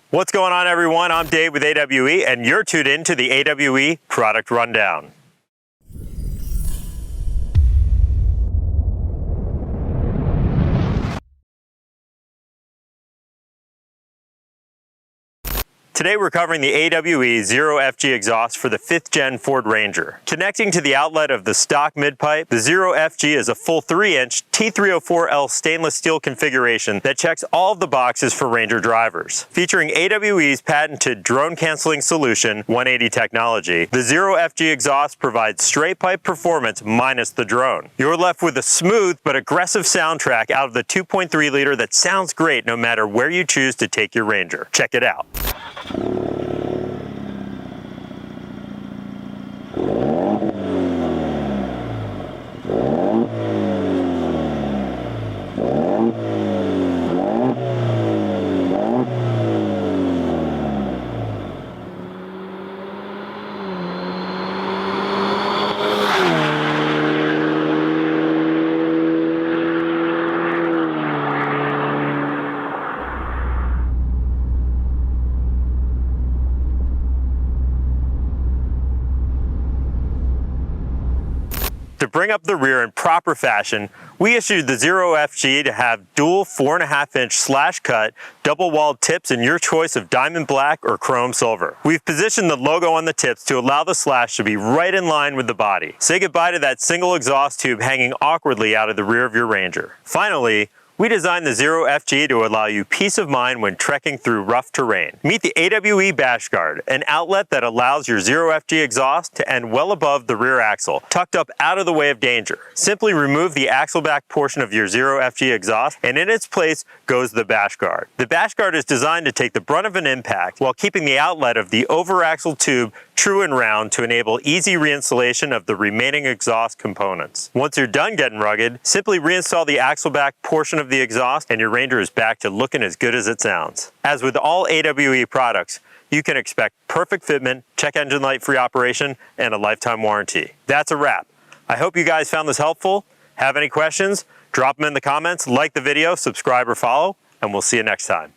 What's going on, everyone? I'm Dave with AWE, and you're tuned in to the AWE Product Rundown. Today we're covering the AWE Zero FG exhaust for the 5th gen Ford Ranger. Connecting to the outlet of the stock mid-pipe, the Zero FG is a full 3-inch T304L stainless steel configuration that checks all of the boxes for Ranger drivers. Featuring AWE's patented drone canceling solution, 180 technology, the Zero FG exhaust provides straight pipe performance minus the drone. You're left with a smooth but aggressive soundtrack out of the 2.3 liter that sounds great no matter where you choose to take your Ranger. Check it out. To bring up the rear in proper fashion, we issued the Zero FG to have dual 4.5-inch slash-cut, double-walled tips in your choice of diamond black or chrome silver. We've positioned the logo on the tips to allow the slash to be right in line with the body. Say goodbye to that single exhaust tube hanging awkwardly out of the rear of your Ranger. Finally, we designed the Zero FG to allow you peace of mind when trekking through rough terrain. Meet the AWE BashGuard, an outlet that allows your Zero FG exhaust to end well above the rear axle, tucked up out of the way of danger. Simply remove the axle back portion of your Zero FG exhaust, and in its place goes the BashGuard. The BashGuard is designed to take the brunt of an impact while keeping the outlet of the over-axle tube true and round to enable easy reinstallation of the remaining exhaust components. Once you're done getting rugged, simply reinstall the axle back portion of the exhaust and your Ranger is back to looking as good as it sounds. As with all AWE products, you can expect perfect fitment, check engine light free operation, and a lifetime warranty. That's a wrap. I hope you guys found this helpful. Have any questions? Drop them in the comments, like the video, subscribe or follow, and we'll see you next time.